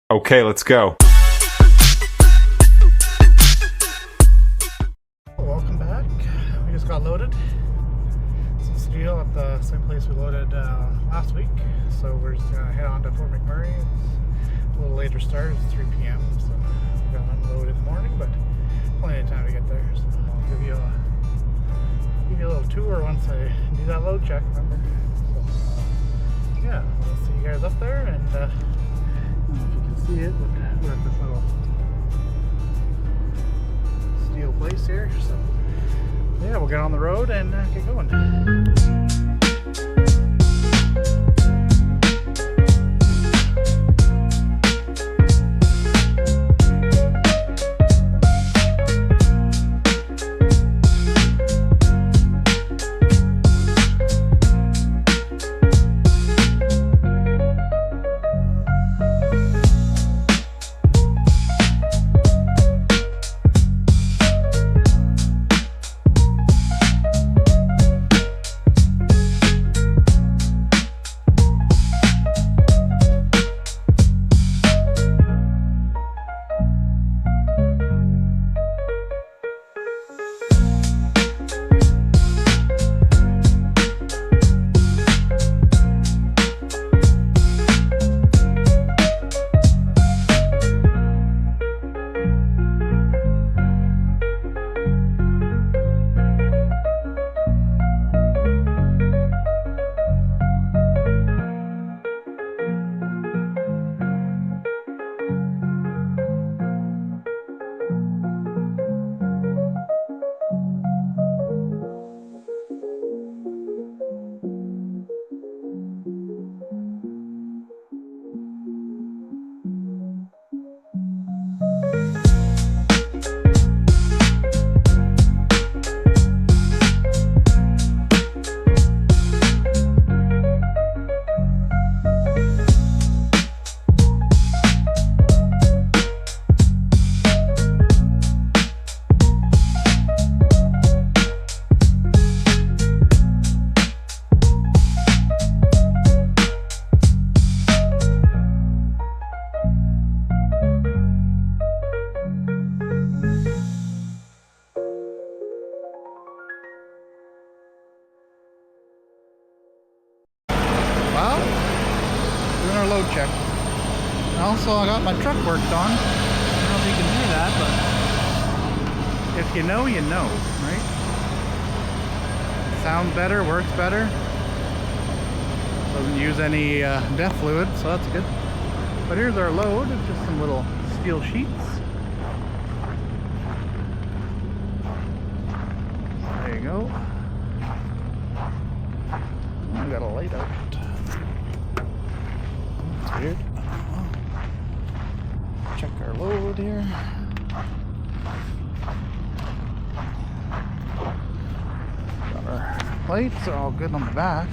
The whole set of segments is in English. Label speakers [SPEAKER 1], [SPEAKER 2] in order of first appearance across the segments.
[SPEAKER 1] Okay, let's go.
[SPEAKER 2] Welcome back. We just got loaded. Some steel at the same place we loaded last week. So we're just gonna head on to Fort McMurray. It's a little later start. It's 3 p.m. So we got unloaded in the morning, but plenty of time to get there. So I'll give you a little tour once I do that load check. Remember? So, yeah, I'll see you guys up there, and I don't know if you can see it, but we're at this little steel place here. So yeah, we'll get on the road and get going. Well, doing our load check. Also, I got my truck worked on. I don't know if you can hear that, but if you know, you know, right? Sounds better, works better. Doesn't use any DEF fluid, so that's good. But here's our load. It's just some little steel sheets. There you go. I got a light out. That's weird. Check our load here. Got our lights are all good on the back.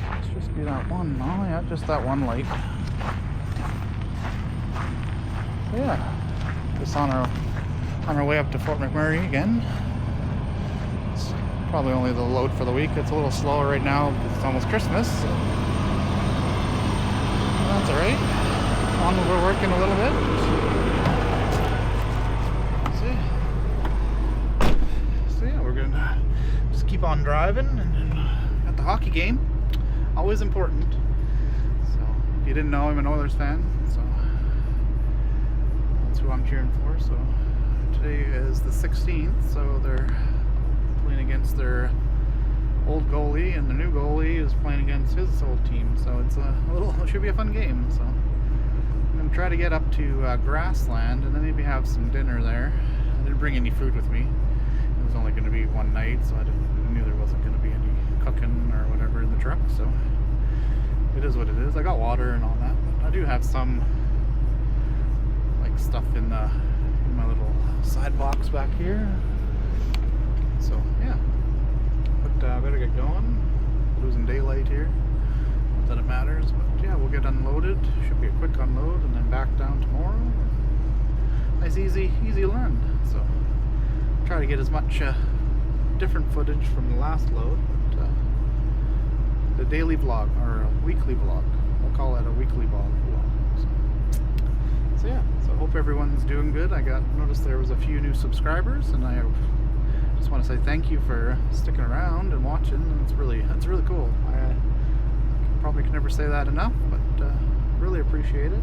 [SPEAKER 2] Let's just be that one. Oh yeah, just that one light. So yeah, just on our way up to Fort McMurray again. It's probably only the load for the week. It's a little slower right now because it's almost Christmas. So that's alright. On we're working a little bit. See? So yeah, we're gonna just keep on driving, and then at the hockey game, always important. So if you didn't know, I'm an Oilers fan, so that's who I'm cheering for. So today is the 16th, so they're playing against their old goalie, and the new goalie is playing against his old team. So it should be a fun game. So I'm gonna try to get up to Grassland and then maybe have some dinner there. I didn't bring any food with me. It was only going to be one night, so I knew there wasn't going to be any cooking or whatever in the truck. So it is what it is. I got water and all that, but I do have some like stuff in my little side box back here. So yeah, but I better get going. Losing daylight here. Not that it matters, but yeah, we'll get unloaded. Should be a quick unload and then back down tomorrow. Nice, easy run. So try to get as much different footage from the last load, but the daily vlog or a weekly vlog. We'll call it a weekly vlog. So, hope everyone's doing good. I noticed there was a few new subscribers, and I just want to say thank you for sticking around and watching. It's really cool. I probably can never say that enough, but really appreciate it.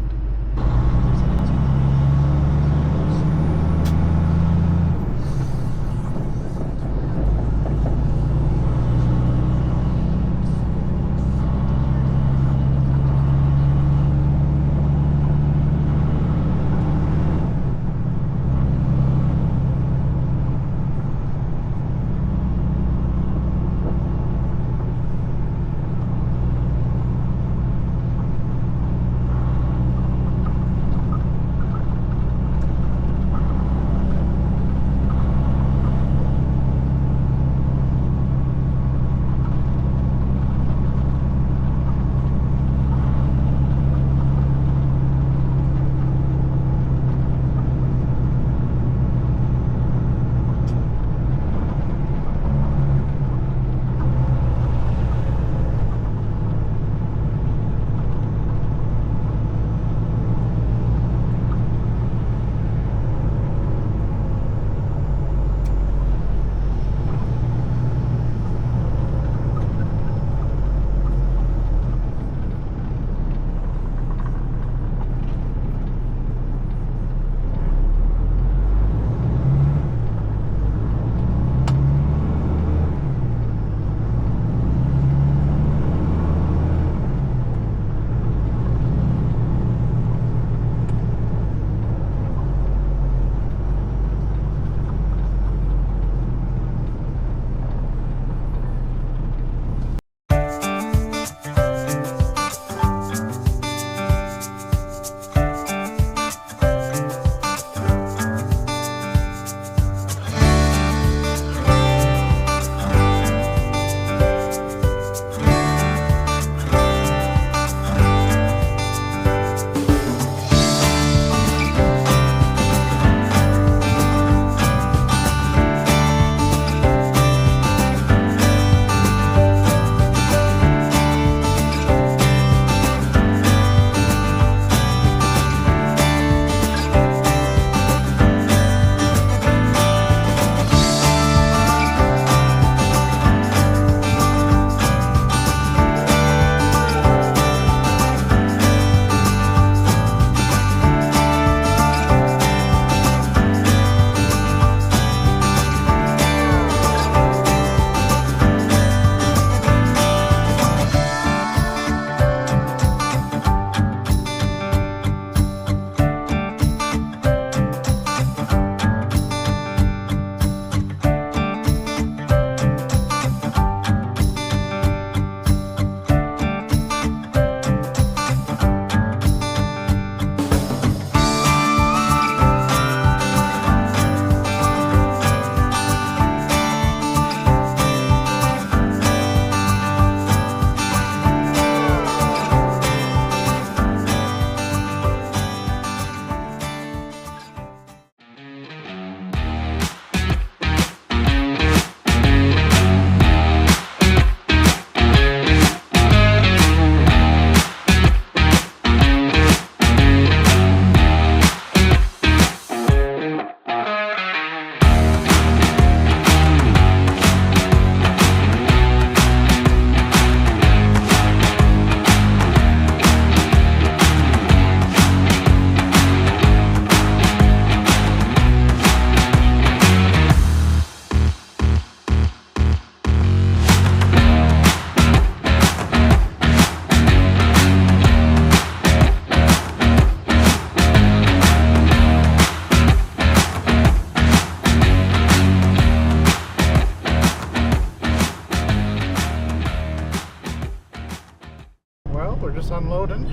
[SPEAKER 2] Just unloading.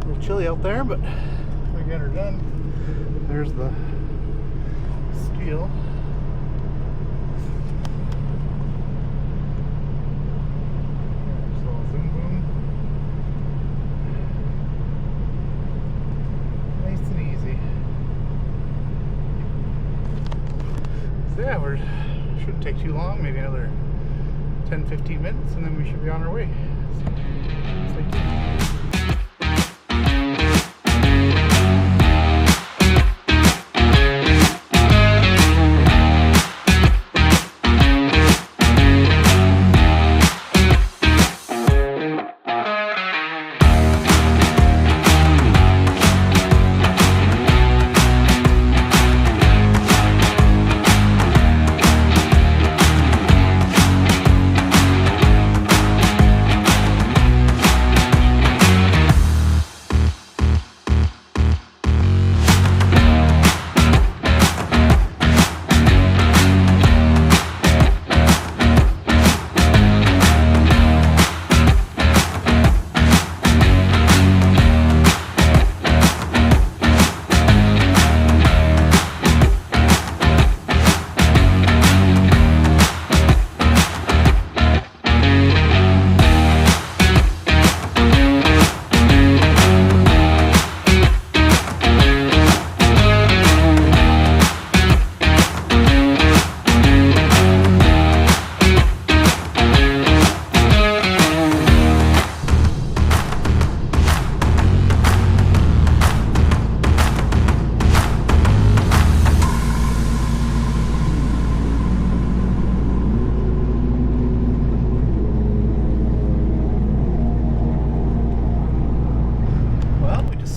[SPEAKER 2] A little chilly out there, but we get her done. There's the steel. There's a little zoom boom. Nice and easy. So yeah, we shouldn't take too long, maybe another 10-15 minutes, and then we should be on our way. Stay tuned.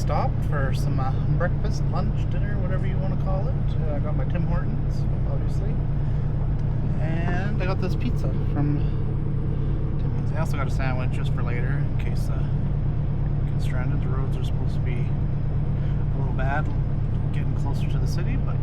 [SPEAKER 2] stopped for some breakfast, lunch, dinner, whatever you want to call it. I got my Tim Hortons, obviously. And I got this pizza from Timmy's. I also got a sandwich just for later in case I get stranded. The roads are supposed to be a little bad getting closer to the city, but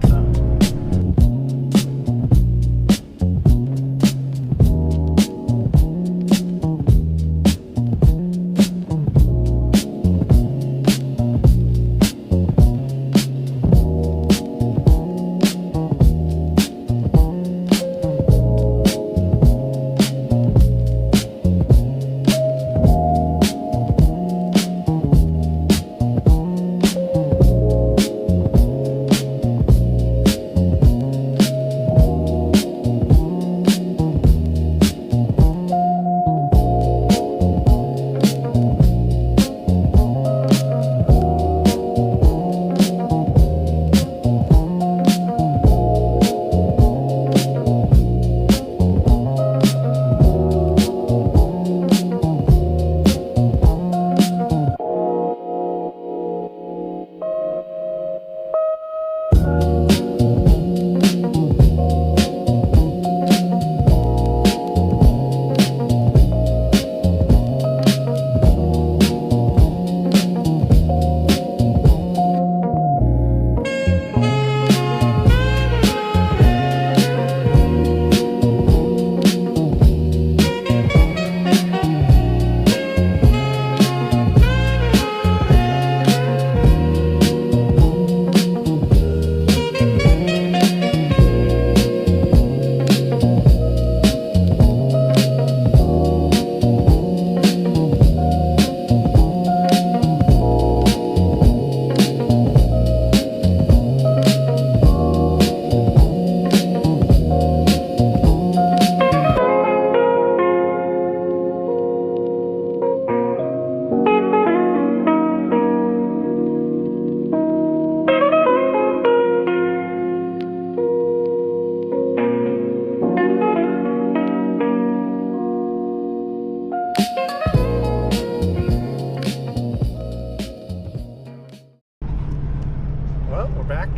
[SPEAKER 2] well, we're back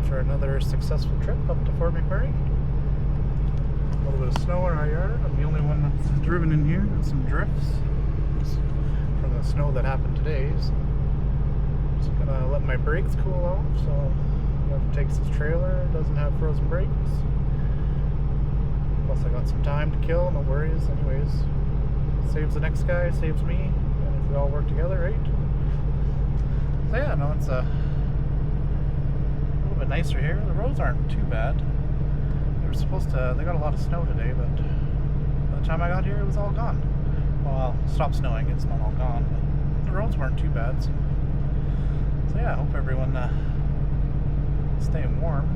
[SPEAKER 2] after another successful trip up to Fort McMurray. A little bit of snow in our yard. I'm the only one that's driven in here. Got some drifts from the snow that happened today. So just gonna let my brakes cool off. So whoever takes this trailer doesn't have frozen brakes. Plus I got some time to kill, no worries. Anyways, saves the next guy, saves me, and if we all work together, right? So yeah, no, it's a little bit nicer here. The roads aren't too bad. They got a lot of snow today, but by the time I got here, it was all gone. Well, it stopped snowing, it's not all gone, but the roads weren't too bad. So yeah, I hope everyone staying warm.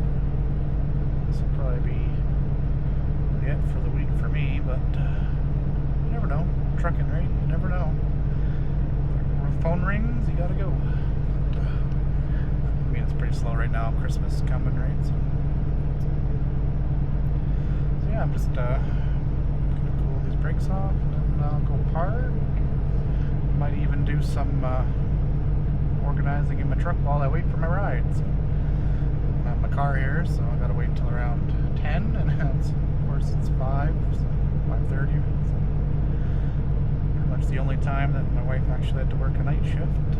[SPEAKER 2] This will probably be it for the week for me, but you never know. Trucking, right? You never know. When the phone rings, you gotta go. I mean, it's pretty slow right now. Christmas is coming, right? So yeah, I'm just gonna cool these brakes off, and then I'll go park. Might even do some organizing in my truck while I wait for my ride. So I have my car here, so I gotta wait until around 10, and of course it's 5, so 5:30. So pretty much the only time that my wife actually had to work a night shift,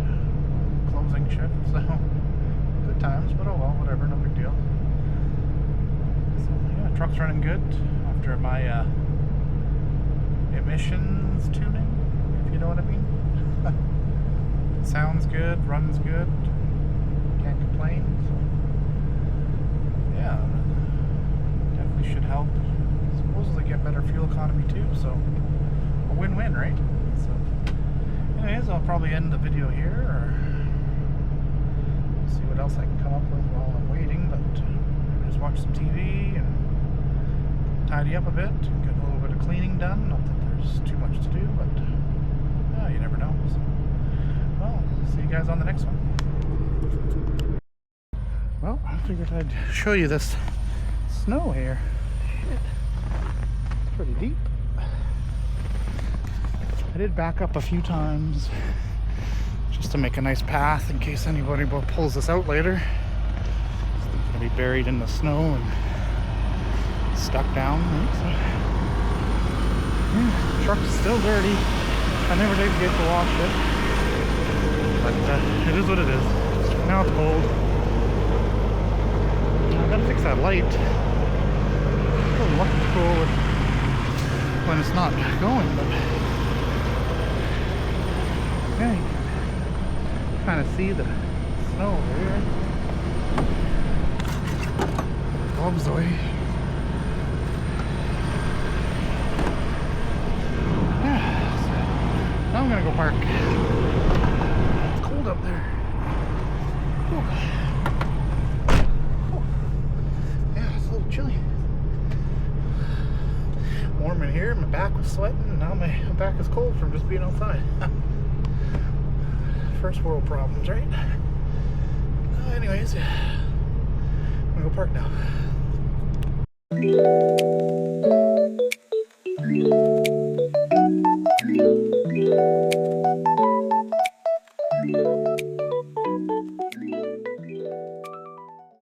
[SPEAKER 2] closing shift. So good times, but oh well, whatever, no big deal. So yeah, truck's running good after my emissions tuning, if you know what I mean. Sounds good, runs good, can't complain. So yeah, definitely should help. Supposedly get better fuel economy too, so a win-win, right? So anyways, I'll probably end the video here, or see what else I can come up with while I'm waiting, but maybe just watch some TV and tidy up a bit, and get a little bit of cleaning done. Not that there's too much to do, but yeah, you never know. So, well, see you guys on the next one. Well, I figured I'd show you this snow here. Shit. It's pretty deep. I did back up a few times just to make a nice path in case anybody pulls this out later. It's going to be buried in the snow and stuck down. So, yeah, truck's still dirty. I never did get to wash it, but it is what it is. Now it's cold. I gotta fix that light. It doesn't look cool when it's not going, but yeah, you can kind of see the snow over here. Gloves away. Yeah, so now I'm gonna go park. It's cold up there. Whew. Yeah, it's a little chilly. Warm in here, my back was sweating, and now my back is cold from just being outside. First world problems, right? Anyways, I'm gonna go park now.